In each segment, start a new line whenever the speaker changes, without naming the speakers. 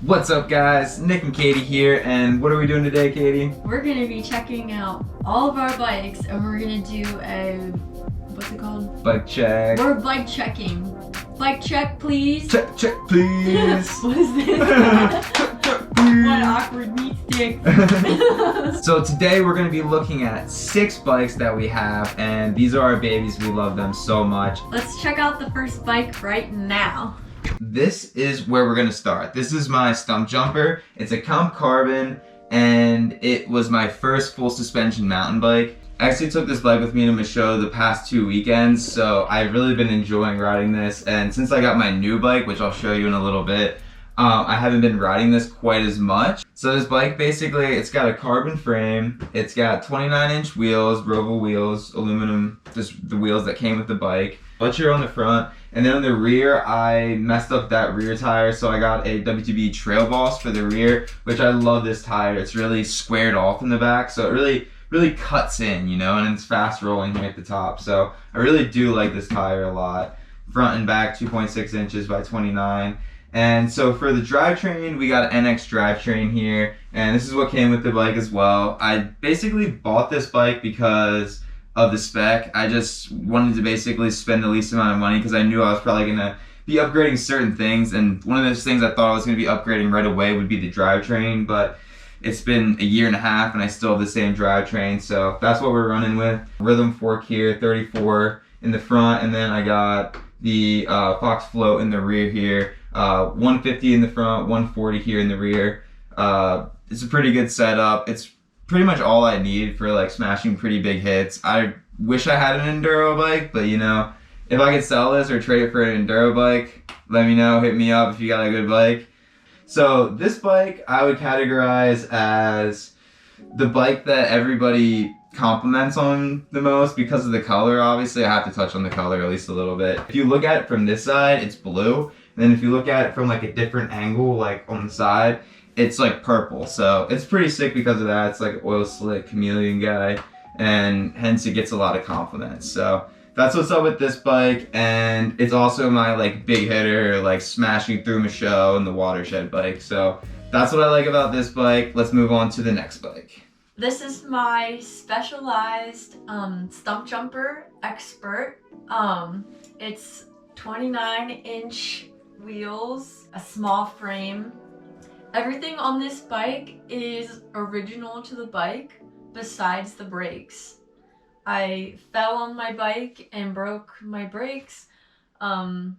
What's up guys, Nick and Katie here, and what are we doing today, Katie?
We're gonna be checking out all of our bikes and we're gonna do a, what's it called?
Bike check.
We're bike checking. Bike check please.
Check, please.
What is this? What awkward meat stick.
So today we're going to be looking at 6 bikes that we have, and these are our babies. We love them so much.
Let's check out the first bike right now.
This is where we're going to start. This is my Stumpjumper. It's a comp carbon, and it was my first full suspension mountain bike. I actually took this bike with me to Michaud the past 2 weekends, so I've really been enjoying riding this. And since I got my new bike, which I'll show you in a little bit, I haven't been riding this quite as much. So this bike, basically, it's got a carbon frame, it's got 29-inch wheels, Roval wheels, aluminum, just the wheels that came with the bike. Butcher on the front, and then on the rear, I messed up that rear tire, so I got a WTB Trail Boss for the rear, which I love this tire. It's really squared off in the back, so it really cuts in, you know, and it's fast rolling here at the top. So I really do like this tire a lot. Front and back, 2.6 inches by 29. And so for the drivetrain, we got an NX drivetrain here, and this is what came with the bike as well. I basically bought this bike because of the spec. I just wanted to basically spend the least amount of money because I knew I was probably gonna be upgrading certain things, and one of those things I thought I was gonna be upgrading right away would be the drivetrain, but it's been a year and a half and I still have the same drivetrain, so that's what we're running with. Rhythm fork here, 34 in the front, and then I got the Fox float in the rear here. 150 in the front, 140 here in the rear. It's a pretty good setup. It's pretty much all I need for like smashing pretty big hits. I wish I had an enduro bike, but you know, if I could sell this or trade it for an enduro bike, let me know, hit me up if you got a good bike. So this bike I would categorize as the bike that everybody compliments on the most because of the color. Obviously I have to touch on the color at least a little bit. If you look at it from this side, it's blue. And then if you look at it from like a different angle, like on the side, it's like purple. So it's pretty sick because of that. It's like an oil slick chameleon guy, and hence it gets a lot of compliments. So that's what's up with this bike, and it's also my like big hitter, like smashing through Michaud and the watershed bike. So that's what I like about this bike. Let's move on to the next bike.
This is my Specialized Stumpjumper Expert. It's 29-inch wheels, a small frame. Everything on this bike is original to the bike besides the brakes. I fell on my bike and broke my brakes. The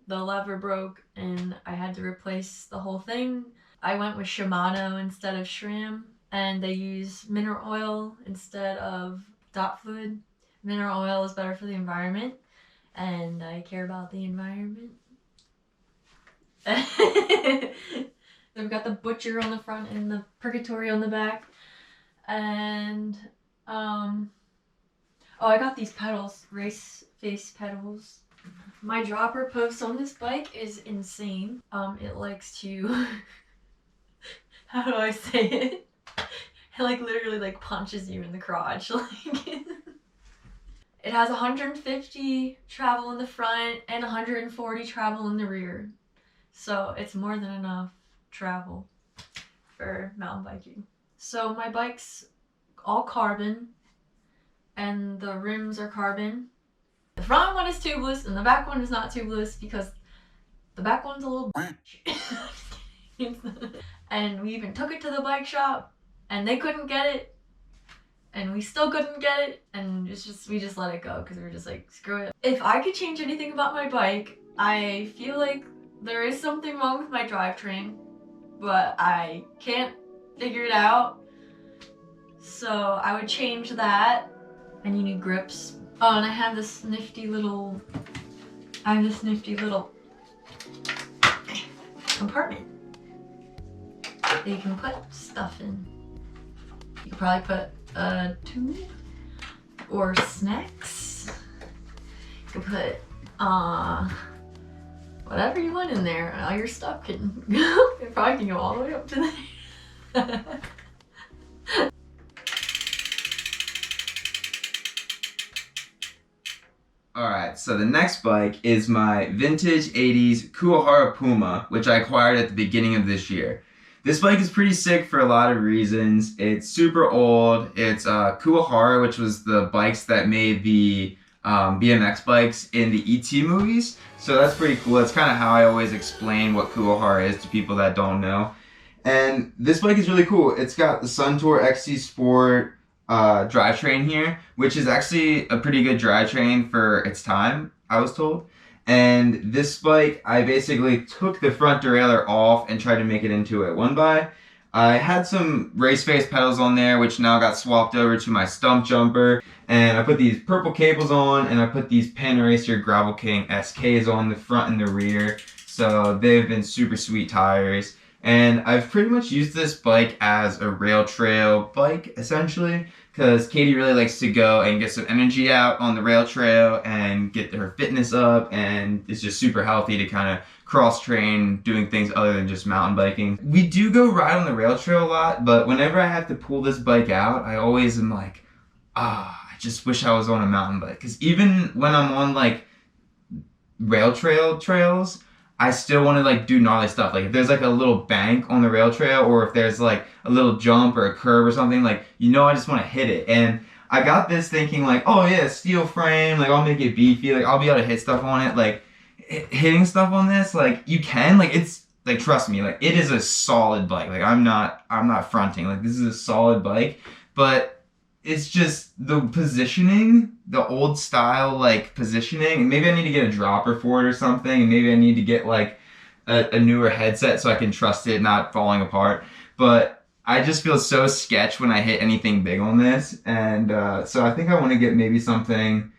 lever broke and I had to replace the whole thing. I went with Shimano instead of SRAM, and they use mineral oil instead of dot fluid. Mineral oil is better for the environment, and I care about the environment. They've got the butcher on the front and the purgatory on the back. And oh, I got these pedals, race face pedals. My dropper post on this bike is insane. It likes to how do I say it? It like literally like punches you in the crotch. Like it has 150 travel in the front and 140 travel in the rear. So it's more than enough travel for mountain biking. So my bike's all carbon and the rims are carbon. The front one is tubeless and the back one is not tubeless because the back one's a little and we even took it to the bike shop and they couldn't get it and we still couldn't get it, and we just let it go because we were just like, screw it. If I could change anything about my bike, I feel like there is something wrong with my drivetrain, but I can't figure it out. So I would change that. And you need grips. Oh, and I have this nifty little compartment that you can put stuff in. You could probably put a tube or snacks. You could put whatever you want in there. All your stuff can go. It probably can go all the way up to there.
Alright, so the next bike is my vintage 80s Kuwahara Puma, which I acquired at the beginning of this year. This bike is pretty sick for a lot of reasons. It's super old. It's Kuwahara, which was the bikes that made the BMX bikes in the E.T. movies. So that's pretty cool. That's kind of how I always explain what Kuwahara is to people that don't know. And this bike is really cool. It's got the Suntour XC Sport drivetrain here, which is actually a pretty good drivetrain for its time, I was told. And this bike, I basically took the front derailleur off and tried to make it into a one-by. I had some race face pedals on there, which now got swapped over to my Stumpjumper. And I put these purple cables on, and I put these Pan Racer Gravel King SKs on the front and the rear. So they've been super sweet tires. And I've pretty much used this bike as a rail trail bike, essentially, because Katie really likes to go and get some energy out on the rail trail and get her fitness up, and it's just super healthy to kind of cross-train doing things other than just mountain biking. We do go ride on the rail trail a lot, but whenever I have to pull this bike out, I always am like, I just wish I was on a mountain bike. Because even when I'm on like rail trails, I still want to like do gnarly stuff. Like if there's like a little bank on the rail trail, or if there's like a little jump or a curve or something, like, I just want to hit it. And I got this thinking like, oh yeah, steel frame, like I'll make it beefy, like I'll be able to hit stuff on it. Like hitting stuff on this, like you can, like it's like, trust me, like it is a solid bike. Like I'm not fronting, like this is a solid bike, but it's just the positioning, the old style like positioning, and maybe I need to get a dropper for it or something, and maybe I need to get like a newer headset so I can trust it not falling apart. But I just feel so sketch when I hit anything big on this, and so I think I want to get maybe something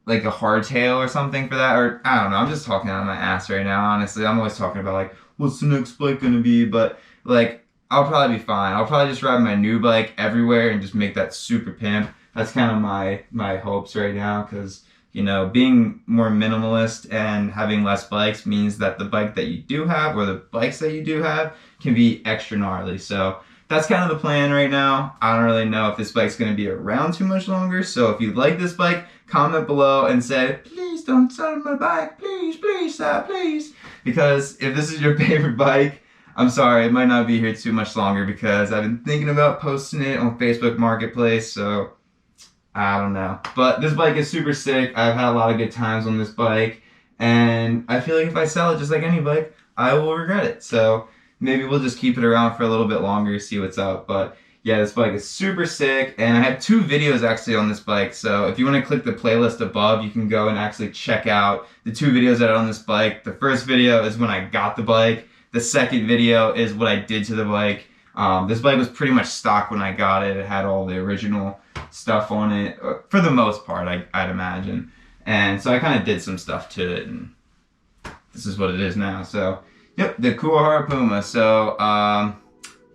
like a hardtail or something for that, or I don't know, I'm just talking out of my ass right now, honestly. I'm always talking about like, what's the next bike gonna be, but like, I'll probably be fine. I'll probably just ride my new bike everywhere and just make that super pimp. That's kind of my hopes right now, because, being more minimalist and having less bikes means that the bike that you do have, or the bikes that you do have, can be extra gnarly. So that's kind of the plan right now. I don't really know if this bike's going to be around too much longer. So if you like this bike, comment below and say, please don't sell my bike. Please, stop, please. Because if this is your favorite bike, I'm sorry, it might not be here too much longer, because I've been thinking about posting it on Facebook Marketplace, so I don't know. But this bike is super sick. I've had a lot of good times on this bike, and I feel like if I sell it just like any bike, I will regret it. So maybe we'll just keep it around for a little bit longer, see what's up. But yeah, this bike is super sick, and I have 2 videos actually on this bike. So if you want to click the playlist above, you can go and actually check out the 2 videos that are on this bike. The first video is when I got the bike. The second video is what I did to the bike. This bike was pretty much stock when I got it. It had all the original stuff on it, for the most part, I'd imagine. And so I kind of did some stuff to it, and this is what it is now. So, yep, the Kuwahara Puma. So,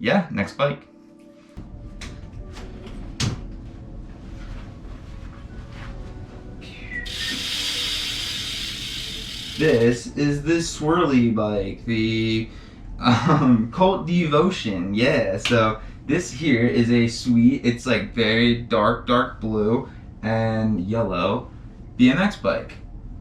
yeah, next bike. This is the swirly bike, the Cult Devotion. Yeah, so this here is a sweet, it's like very dark blue and yellow BMX bike.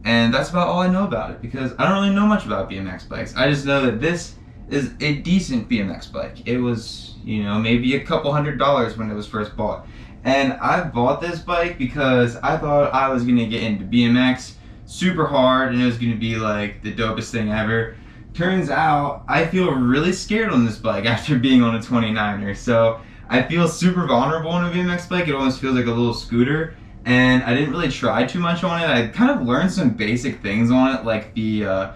And that's about all I know about it, because I don't really know much about BMX bikes. I just know that this is a decent BMX bike. It was, maybe a couple $100s when it was first bought. And I bought this bike because I thought I was gonna get into BMX super hard, and it was gonna be like the dopest thing ever. Turns out I feel really scared on this bike after being on a 29er. So I feel super vulnerable on a BMX bike. It almost feels like a little scooter, and I didn't really try too much on it. I kind of learned some basic things on it, like the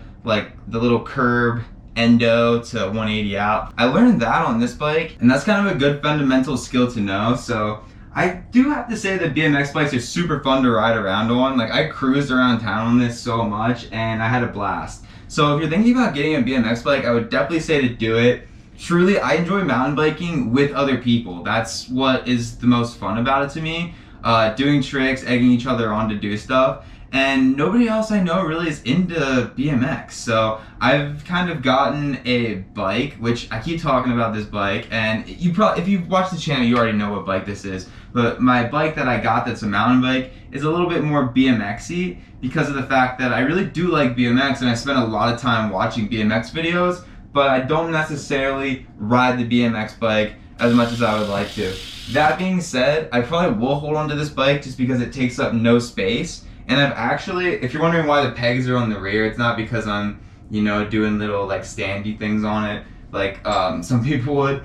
little curb endo to 180 out. I learned that on this bike, and that's kind of a good fundamental skill to know. So I do have to say that BMX bikes are super fun to ride around on. Like, I cruised around town on this so much, and I had a blast. So if you're thinking about getting a BMX bike, I would definitely say to do it. Truly, I enjoy mountain biking with other people. That's what is the most fun about it to me. Doing tricks, egging each other on to do stuff. and nobody else I know really is into BMX. So I've kind of gotten a bike, which I keep talking about this bike, and you probably, if you've watched the channel, you already know what bike this is. But my bike that I got that's a mountain bike is a little bit more BMX-y because of the fact that I really do like BMX and I spend a lot of time watching BMX videos, but I don't necessarily ride the BMX bike as much as I would like to. That being said, I probably will hold on to this bike just because it takes up no space. And I've actually, if you're wondering why the pegs are on the rear, it's not because I'm, you know, doing little like standy things on it like some people would.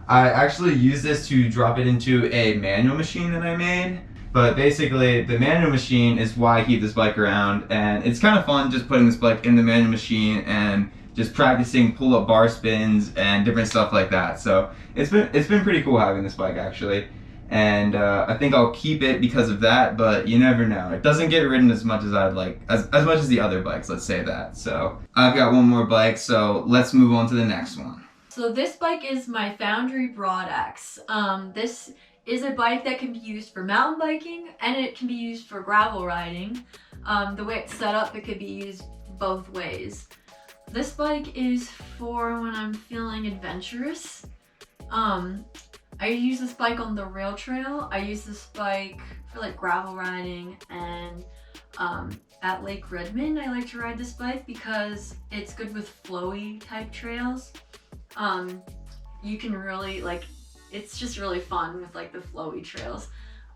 I actually use this to drop it into a manual machine that I made. But basically, the manual machine is why I keep this bike around, and it's kind of fun just putting this bike in the manual machine and just practicing pull-up bar spins and different stuff like that. So it's been pretty cool having this bike actually. And I think I'll keep it because of that, but you never know. It doesn't get ridden as much as I'd like, as much as the other bikes, let's say that. So I've got one more bike, so let's move on to the next one.
So this bike is my Foundry Broadaxe. This is a bike that can be used for mountain biking and it can be used for gravel riding. The way it's set up, it could be used both ways. This bike is for when I'm feeling adventurous. I use this bike on the rail trail. I use this bike for like gravel riding, and at Lake Redmond I like to ride this bike because it's good with flowy type trails. You can really like, it's just really fun with like the flowy trails.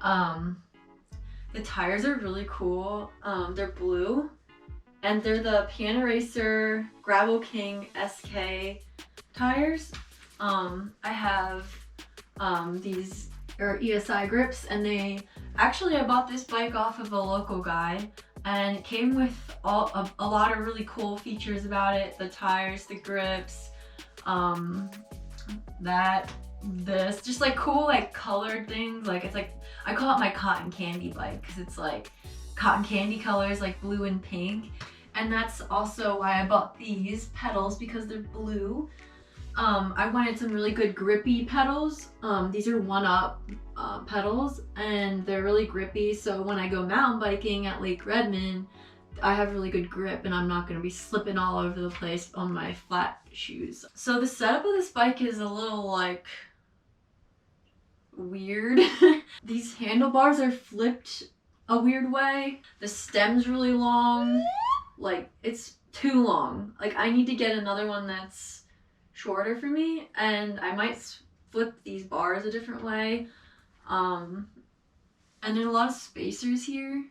The tires are really cool. They're blue and they're the Piano Racer Gravel King SK tires. I have these are ESI grips, and I bought this bike off of a local guy, and it came with a lot of really cool features about it: the tires, the grips, this just like cool like colored things. Like it's like, I call it my cotton candy bike because it's like cotton candy colors like blue and pink, and that's also why I bought these pedals, because they're blue. I wanted some really good grippy pedals. These are 1-Up pedals, and they're really grippy, so when I go mountain biking at Lake Redmond, I have really good grip and I'm not going to be slipping all over the place on my flat shoes. So the setup of this bike is a little like weird. These handlebars are flipped a weird way. The stem's really long. Like, it's too long. Like, I need to get another one that's shorter for me, and I might flip these bars a different way. And there's a lot of spacers here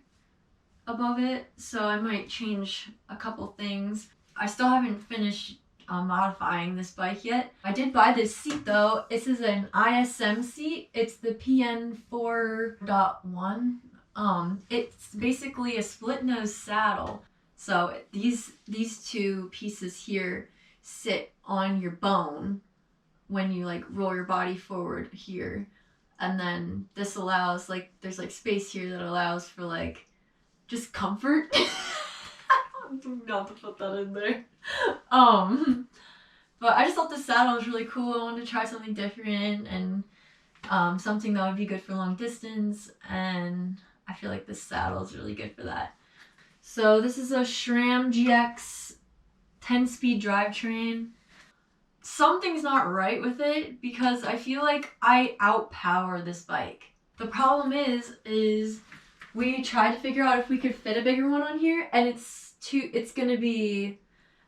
above it, so I might change a couple things. I still haven't finished modifying this bike yet. I did buy this seat though. This is an ISM seat. It's the PN4.1. It's basically a split nose saddle. So these two pieces here sit on your bone when you like roll your body forward here, and then this allows like, there's like space here that allows for like just comfort. I don't know how to put that in there. But I just thought the saddle was really cool. I wanted to try something different and something that would be good for long distance, and I feel like this saddle is really good for that. So this is a SRAM GX 10-speed drivetrain. Something's not right with it because I feel like I outpower this bike. The problem is we tried to figure out if we could fit a bigger one on here, and it's gonna be,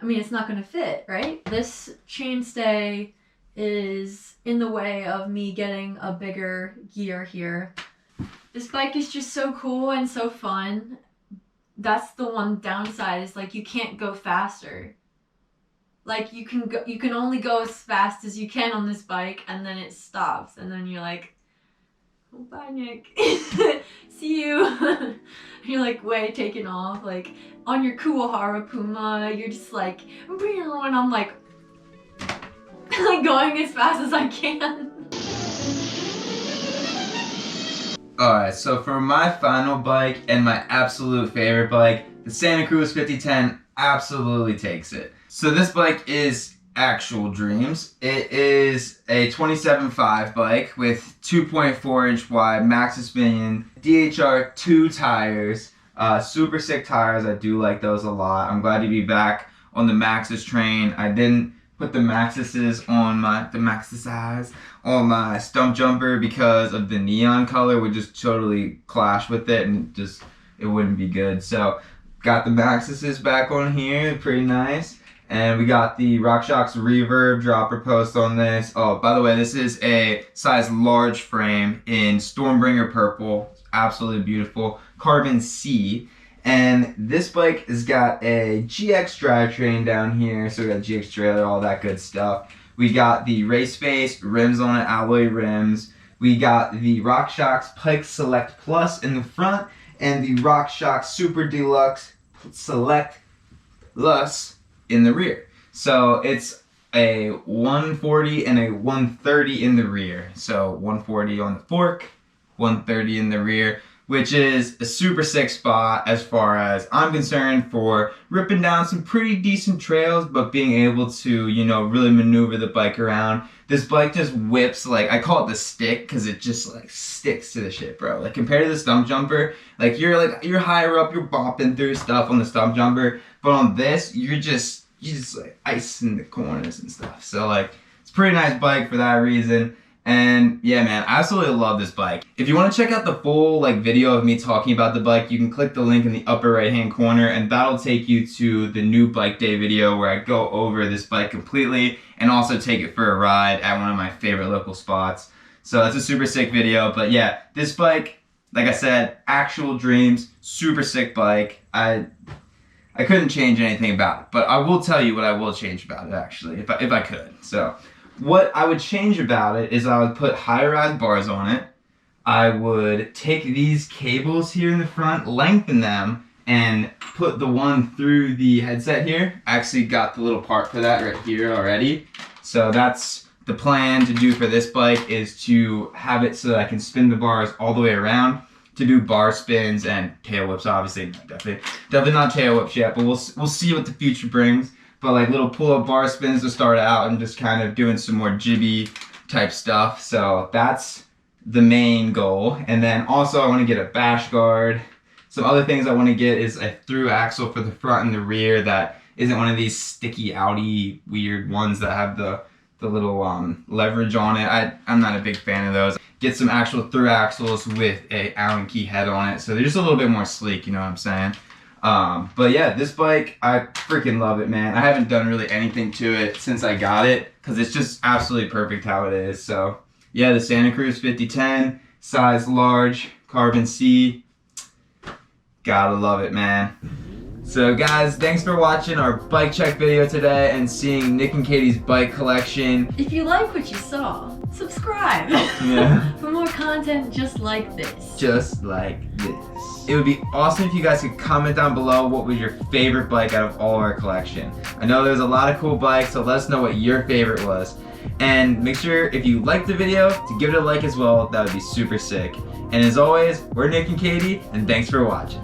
I mean, it's not gonna fit, right? This chainstay is in the way of me getting a bigger gear here. This bike is just so cool and so fun. That's the one downside, is like you can't go faster. Like you can only go as fast as you can on this bike, and then it stops, and then you're like, oh, bye Nick. See you. You're like way taken off. Like on your Kuwahara Puma, you're just like, and I'm like going as fast as I can.
Alright, so for my final bike and my absolute favorite bike, the Santa Cruz 5010 absolutely takes it. So this bike is actual dreams. It is a 27.5 bike with 2.4 inch wide max suspension, DHR 2 tires, Super sick tires. I do like those a lot. I'm glad to be back on the Maxxis train. I didn't put the Maxxises on my Stumpjumper because of the neon color would just totally clash with it and it wouldn't be good. So got the Maxxises back on here, pretty nice. And we got the RockShox Reverb dropper post on this. Oh, by the way, this is a size large frame in Stormbringer purple. Absolutely beautiful. Carbon C. And this bike has got a GX drivetrain down here. So we got GX trailer, all that good stuff. We got the race face rims on it, alloy rims. We got the RockShox Pike Select Plus in the front and the RockShox Super Deluxe Select Plus in the rear. So it's a 140 and a 130 in the rear. So 140 on the fork, 130 in the rear, which is a super sick spot as far as I'm concerned for ripping down some pretty decent trails, but being able to, you know, really maneuver the bike around. This bike just whips, like, I call it the stick because it just like sticks to the shit, bro. Like compared to the Stumpjumper, like you're higher up, you're bopping through stuff on the Stumpjumper, but on this, you're just like icing the corners and stuff. So like, it's a pretty nice bike for that reason. And yeah, man, I absolutely love this bike. If you want to check out the full like video of me talking about the bike, you can click the link in the upper right hand corner and that'll take you to the new bike day video where I go over this bike completely and also take it for a ride at one of my favorite local spots. So that's a super sick video. But yeah, this bike, like I said, actual dreams, super sick bike. I couldn't change anything about it, but I will tell you what I will change about it actually, if I could. So what I would change about it is I would put high-rise bars on it. I would take these cables here in the front, lengthen them, and put the one through the headset here. I actually got the little part for that right here already. So that's the plan to do for this bike, is to have it so that I can spin the bars all the way around to do bar spins and tail whips. Obviously, definitely not tail whips yet, but we'll see what the future brings. But like little pull-up bar spins to start out and just kind of doing some more jibby type stuff. So that's the main goal. And then also I want to get a bash guard. Some other things I want to get is a through axle for the front and the rear that isn't one of these sticky outy weird ones that have the little leverage on it. I'm not a big fan of those. Get some actual through axles with a Allen key head on it. So they're just a little bit more sleek, you know what I'm saying? But yeah, this bike, I freaking love it, man. I haven't done really anything to it since I got it because it's just absolutely perfect how it is. So yeah, the Santa Cruz 5010, size large, carbon C. Gotta love it, man. So guys, thanks for watching our bike check video today and seeing Nick and Katie's bike collection.
If you like what you saw, subscribe for more content just like this.
Just like this. It would be awesome if you guys could comment down below what was your favorite bike out of all our collection. I know there's a lot of cool bikes, so let us know what your favorite was. And make sure if you liked the video to give it a like as well. That would be super sick. And as always, we're Nick and Katie, and thanks for watching.